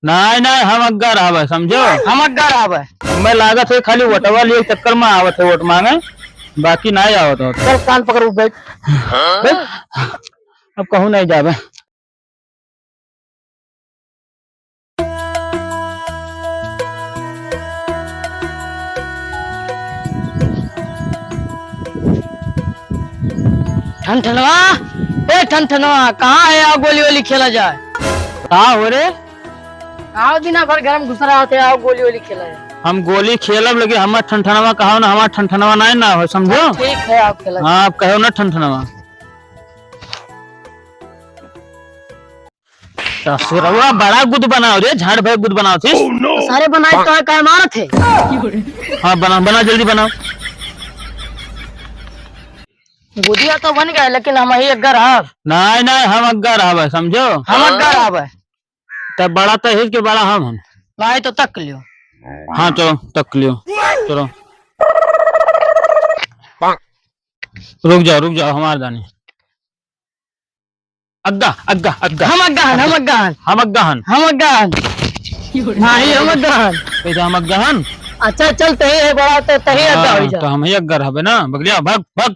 नहीं नहीं हम अग्गा रहा समझो। हम अग्गा रहा मैं लागत है खाली वोटवा लिए चक्कर में आवत है वोट मांगे, बाकी नहीं आवत हो। चल कान पकड़ बैठ बैठ। अब कहूँ नहीं जावे। ठनठनवा ए ठनठनवा कहाँ है? आओ गोली वोली खेला जाए। कहाँ हो रे? आओ दिना भर घर में घुस रहा होते, आओ गोली वोली खेला जाए। हम गोली खेलब लेकिन हमारा ठनठनवा कहो ना, हमारा ठनठनवा नहीं ना हो समझो। ठीक है आप खेला जाए। हाँ आप कहो ना ठनठनवा। सिरवा बड़ा गुद बनाओ रे, झाड़ भाई गुद बनाओ थे। सारे बनाए तो काय मारा थे। हाँ बना बना जल्दी बनाओ। गुदिया तो बन गए लेकिन हम ही अग्गा रहा। नहीं नहीं हम अग्गा रहा समझो। हम अग्गा रहा तब बड़ा तो हिज के बड़ा हम नहीं तो तक लियो। हाँ चलो तक लियो चलो। रुक जाओ हमारे दानी। अग्गा अग्गा अग्गा हम अग्गा हन, हम अग्गा हन, हम अग्गा हन, हम अग्गा हन। नहीं हम अग्गा हन। कैसे हम अग्गा हन? अच्छा चल तही है बड़ा तो तही अग्गा हो जा। तो हम ही अग्गा रहबे ना। बगलिया भाग भाग।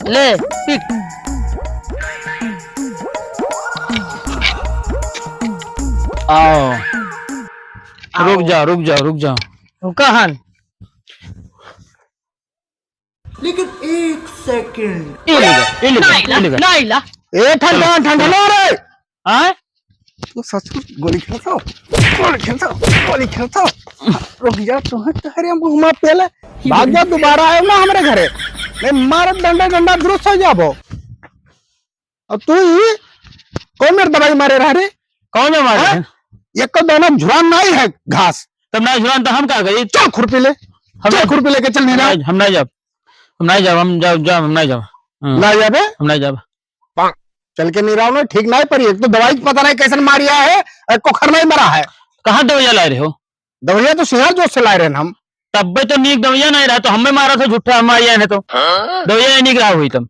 ले पिट। आओ रुक जाओ रुक जाओ रुक जाओ। रुका हन लेकिन एक सेकंड। नहीं ला ए ठंडा ठंडा रे। आए तू सच में गोली खेलता हो? गोली खेलता हो? रुक जा तू है तहरे हम घुमा पहले भाग जा। दोबारा आयो ना हमारे घरे मैं मार डंडा डंडा दुरुस्त हो जाबो। अब तू ही कौन मेरे दवाई मारे रहा रे? कौन है मारे? एक को दोनों झुरान नहीं है घास। तब नहीं झुरान तो हम क्या करिए? चल खुरपी ले, हम खुरपी लेके चल। नहीं हम नहीं जाब, हम नहीं जाब, हम जाओ हम नहीं जाब, ना जाबे हम नहीं जाब। चल के नहीं रहा हूँ ठीक नहीं पड़ी। एक तो दवाई पता नहीं कैसे मारिया है, एक को खर नहीं मरा है। कहाँ दवाइया ला रहे हो? दवाइया तो सिंहार जोश से लाए रहे हम। तब तो नीक दवाइया नहीं रहा तो हमें मारा था झूठा हम आया है तो दवाइया नहीं रहा हुई तब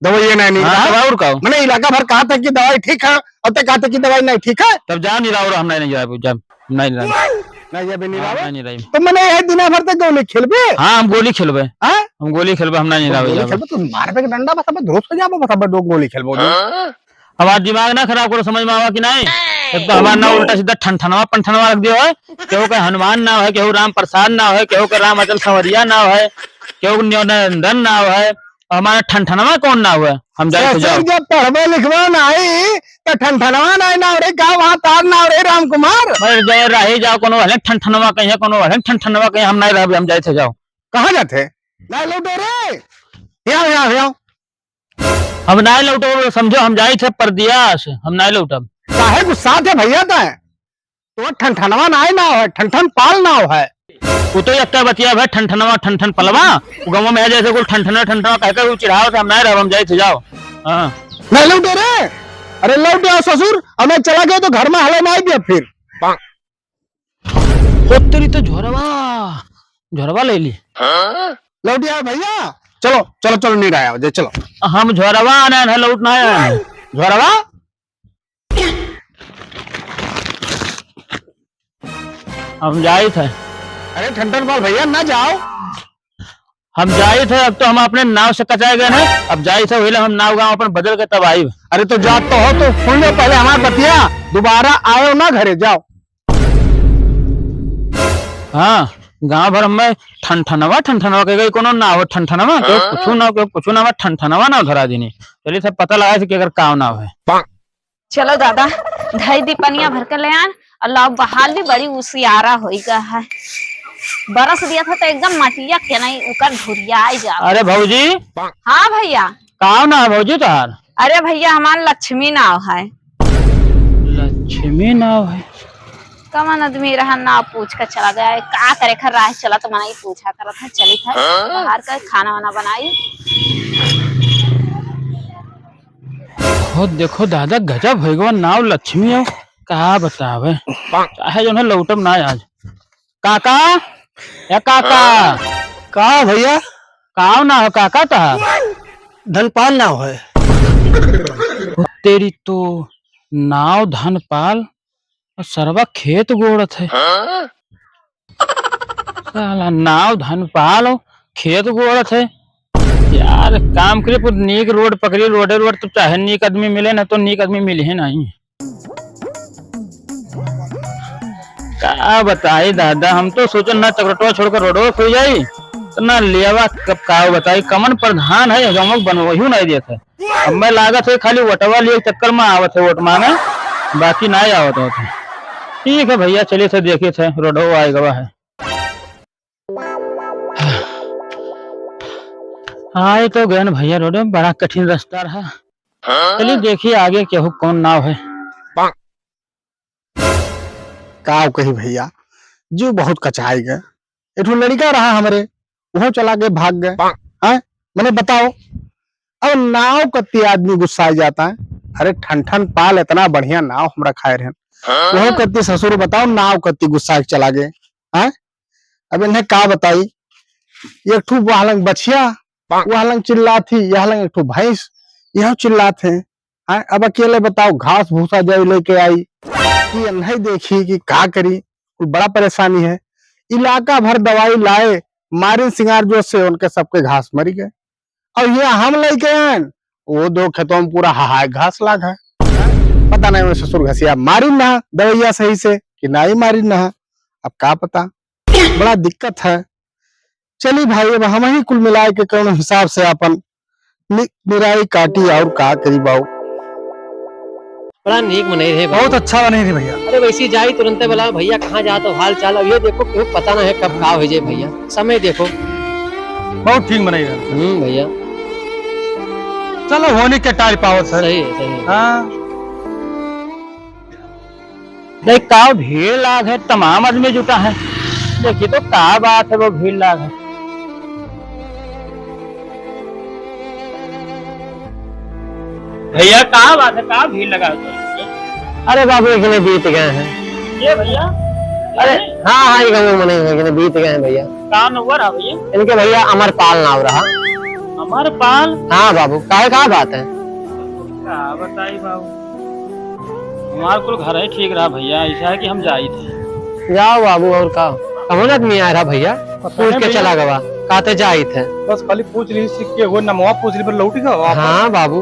दवाई नहीं रहा और कहो। मैंने इलाका भर कहा था कि दवाई ठीक है और तक कहा था कि दवाई नहीं ठीक है। तब जाओ नहीं रहा हम नहीं जा जब नहीं रहा नहीं जब नहीं रहा नहीं रही तो मैंने यह दिन भर तक गोली खेलबे। हाँ हम गोली खेलबे, हम गोली खेलबे, हम नहीं रहा तू मारबे के डंडा बता धोस हो जाबो बता दो गोली खेलबो। हमारा दिमाग ना खराब करो, समझ में आवा कि नहीं? एक तो हमारा नाम उल्टा सीधा ठनठनवा पंठनवा रख दियो है। केहू का हनुमान नाव है, केहू राम प्रसाद नाव है, केहू का राम अचल संवरिया नाव है, केहू निरंजन नाव है। हमारा ठनठनवा कौन नाव है? हम जाए जब पढ़बे लिखबे नहीं तो ठनठनवा नहीं नाव रे का वहां तार नाव रे राम कुमार। जाए रहे जाओ कोनो वाले ठनठनवा कहीं कोनो वाले ठनठनवा कहीं हम नहीं रह हम जाए थे। जाओ कहाँ जाते नहीं लौटे रे। यहाँ हम नहीं लौटो समझो। हम जाए थे परदियास, हम नहीं लौटब। काहे गुस्सा थे भैया ता तो ठनठनवा नाव है, ठनठन पाल नाव है। वो तो एक बतिया भाई ठनठनवा ठनठन पलवा गाँव में है जैसे कोई ठनठना कहकर चिढ़ाओ तो हम नहीं रह हम जाए थे। जाओ हाँ नहीं लौटे रे। अरे लौटे आओ ससुर, अब मैं चला गया तो घर में हले नहीं दिया फिर तेरी तो झोरवा ले ली। लौटे आओ भैया। चलो चलो चलो नहीं रहा जे चलो। हम झोरवा आना है लौटना है। झोरवा हम जाए थे। अरे ठंडन पाल भैया ना जाओ। हम जाए थे, अब तो हम अपने नाव से कचाए गए ना। अब जाए थे वही हम नाव गाँव अपन बदल के तब आई। अरे तो जात तो हो तो सुन लो पहले हमारा बतिया, दोबारा आयो ना घरे जाओ। हाँ गाँव भर में ठनठनवा कह गई कोनो नाव ठनठनवा कुछ ना ठनठनवा नाव धरा दी। चलिए सब पता लगा कि अगर काव नाव है। चलो दादा धई दी पनिया भर के ले आन। अल्लाह बहाल भी बड़ी उसियारा होइगा है। बरस दिया था तो एकदम मटिया के नहीं उकर धुरिया जा। अरे भौजी। हाँ भैया। काव नाव भौजी तार? अरे भैया हमारा लक्ष्मी नाव है। लक्ष्मी नाव है? कमन आदमी रहा नाव पूछ कर चला गया। का करे खर राह चला तो मना ही पूछा करा था। चली था बाहर का खाना वाना बनाई। देखो दादा गजब भगवान नाव लक्ष्मी हो कहा बतावे। चाहे जो है लौटम ना आज। काका या काका का भैया काव ना हो काका था धनपाल नाव है। तेरी तो नाव धनपाल और सरवा खेत गोड़त है। साला नाव धनपाल और खेत गोड़त है यार। काम करे पर नीक रोड पकड़ी, रोडे रोड तो चाहे नीक आदमी मिले ना तो नीक आदमी मिले ही नहीं। का बताई दादा, हम तो सोचो ना चक्रटवा छोड़कर रोडवा खुल जाई तो ना लेवा कब का बताई। कमन प्रधान है गमक बनवही नहीं देता। हमें लागत है खाली वोटवा लिए चक्कर में आवत है वोट मांगे, बाकी ना आवत है। ठीक है भैया, चलिए थे देखे थे रोडवा आएगा है। आए तो गए भैया, रोड में बड़ा कठिन रास्ता रहा। चलिए देखिए आगे क्या हो, कौन नाव है। का कही भैया, जो बहुत कचाई गए। एक लड़का रहा हमारे, वो चला गए, भाग गए। हाँ मैंने बताओ, अब नाव कत्ती आदमी गुस्सा जाता है। अरे ठन पाल इतना बढ़िया नाव हमरा खाए रहे, वो कत्ती ससुर बताओ नाव कत्ती गुस्सा चला गए। हाँ अब इन्हें का बताई, एक ठू वहां बछिया वहां चिल्ला थी, यहाँ एक ठू भैंस यह चिल्लाते हैं। हाँ अब अकेले बताओ घास भूसा जो लेके आई कि नहीं देखी कि का करी, बड़ा परेशानी है। इलाका भर दवाई लाए, मारिन सिंगार जो से उनके सबके घास मरी गए। और ये हम लेके आए, वो 2 खेतों में पूरा हाहाय घास लाग है। पता नहीं वो ससुर घसिया मारी ना दवाइया सही से कि ना ही मारी ना, अब का पता, बड़ा दिक्कत है। चली भाई अब हम ही कुल मिलाए के कौन हिसाब से अपन निराई काटी और का करी बाऊ। बड़ा नीक बने रहे, बहुत अच्छा बने थे भैया। अरे वैसी जाई तुरंत बोला भैया कहाँ जा तो हाल चाल। अब ये देखो क्यों पता ना है कब का हो जाए भैया, समय देखो। बहुत ठीक बने भैया चलो होने के टाइम पाओ सर। सही है, सही है। हाँ देख का भीड़ लाग है, तमाम आदमी जुटा है। देखिए तो का बात है, वो भीड़ लाग है। भैया कहाँ बात है, कहाँ भीड़ लगा है? अरे बाबू एक बीत गए हैं ये भैया, अरे हाँ हाँ, ये मने बीत गए हैं भैया। कहाँ नंबर है भैया? इनके भैया अमरपाल नाम रहा। अमरपाल? हाँ बाबू, काहे का बात है? क्या बताई बाबू, हमारे कुल घर ही ठीक रहा भैया। ऐसा है कि हम जाई थे। जाओ बाबू, और का कौन आदमी आया रहा भैया? पूछ के चला गवा काते जाई थे। बस खाली पूछ ली सिक्के वो नमवा पूछ ली पर लौटी का। हाँ बाबू,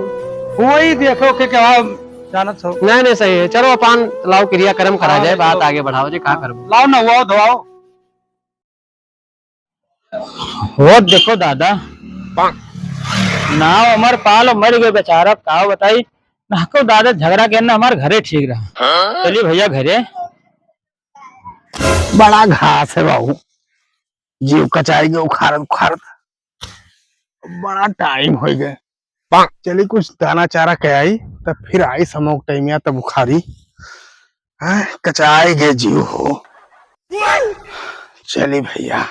वही देखो कि क्या जानत हो। नहीं नहीं सही है। चलो अपन लाओ क्रिया कर्म करा जाए, बात आगे बढ़ाओ जी। का करो, लाओ ना वो धोआओ। वो देखो दादा, नाव अमरपाल मर गए बेचारा, का बताई ना को दादा। झगड़ा के ना हमारे घरे ठीक रहा। चलिए भैया घरे। बड़ा घास है बाबू, जीव कचाएंगे उखाड़ उखाड़, बड़ा टाइम हो गए। चली कुछ दाना चारा के आई तब फिर आई समोक टाइमिया तब उखाड़ी। कचाए गए जीव हो। चली भैया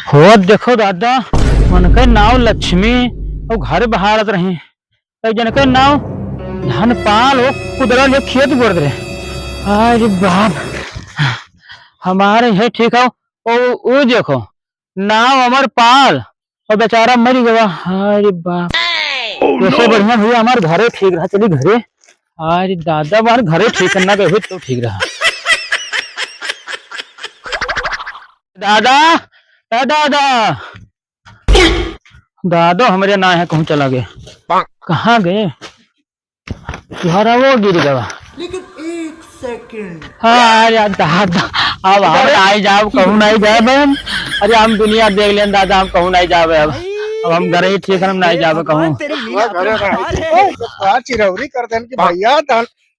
हो देखो दादा, उनके नाव लक्ष्मी और घर बहारत रही, जनके नाव धनपाल हो कुदरा ले खेत गोड़ रहे। अरे बाप, हमारे है ठीक है। वो देखो नाव अमरपाल और बेचारा मर गया। अरे बाप, कैसे बढ़िया भैया हमारे घरे ठीक रहा। चलिए घरे। अरे दादा हमारे घरे ठीक करना गए तो ठीक रहा। दादा दादा दादो हमारे ना है, कहूँ चला गए। कहाँ गए? तुम्हारा वो गिर गया। लेकिन 1 सेकंड। हाँ यार दादा, अब हम नहीं जाओ, कहूँ नहीं जाए। अरे हम दुनिया देख लें दादा, हम कहूँ नहीं जावे। अब हम घर ही ठीक है, हम नहीं जावे कहूँ। चिरौरी कर देन कि भैया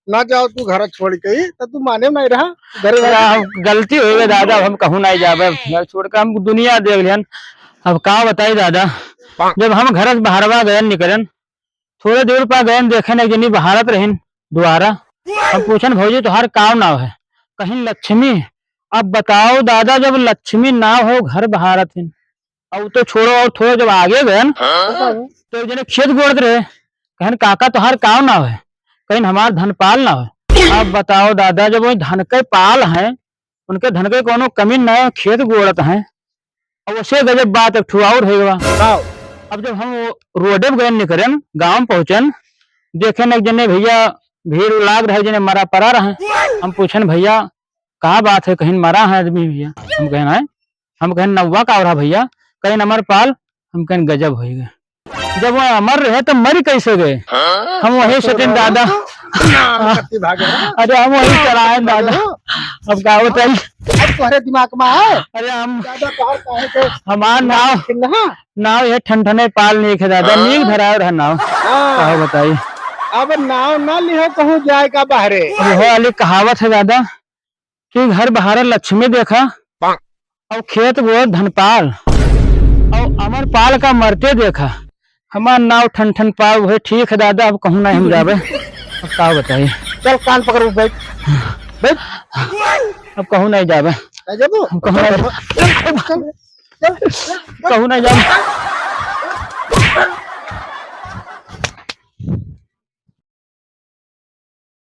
ना जाओ तू घर छोड़ के, तो तू माने नहीं रहा। गलती हो गई दादा, हम कहूँ नहीं जावे। घर छोड़ के हम दुनिया देख लें। अब का बताई दादा, जब हम घर से बाहरवा गए निकलन, थोड़े देर पर गए देखे न जनी बहारत रही दोबारा। हम पूछन भौजी तुम्हार काव नाव है? कहीं लक्ष्मी। अब बताओ दादा, जब लक्ष्मी नाव हो घर बहारत है, अब तो छोड़ो। और थोड़ा जब आगे गए तो जने खेत गोड़ते रहे, कहें काका तुम्हार काव नाव है? कहीं हमार धनपाल नाव है। अब बताओ दादा, जब वो धन के पाल हैं, उनके धन के कोनो कमी न, खेत गोड़त हैं, अब उसे गजब बात एक ठू और है बा। बताओ। अब जब हम वो रोडे पे गए निकलन गांव में पहुंचन देखे न जने भैया भीड़ लाग रहे जने मरा पड़ा रहे। हम पूछन भैया कहा बात है, कहीं मरा है आदमी भैया? हम कहना है, हम कहन नौवा का रहा भैया, कहीं अमरपाल। हम कहन गजब हो गए, जब वो अमर रहे तो मर कैसे गए? हम वही सोचें दादा, अरे हम वही चलाए दादा। अब क्या बताइए, अब तुम्हारे दिमाग में है अरे हम दादा पार काहे के हमार नाव खिलना? नाव ये ठनठने पाल नहीं खे दादा, नीक धराव रहा नाव। हाँ। कहो बताइए, अब नाव ना लिहो कहूँ जाएगा बाहरे। वो वाली कहावत है दादा कि घर बाहर लक्ष्मी देखा और खेत वो धनपाल और अमरपाल का मरते देखा। हमार नाव ठन ठन पाल वही ठीक है दादा। अब कहूँ नहीं हम जावे, अब क्या बताइए? चल कान पकड़ बैठ बैठ। अब कहूँ नहीं जावे, जब कहूँ नहीं जावे।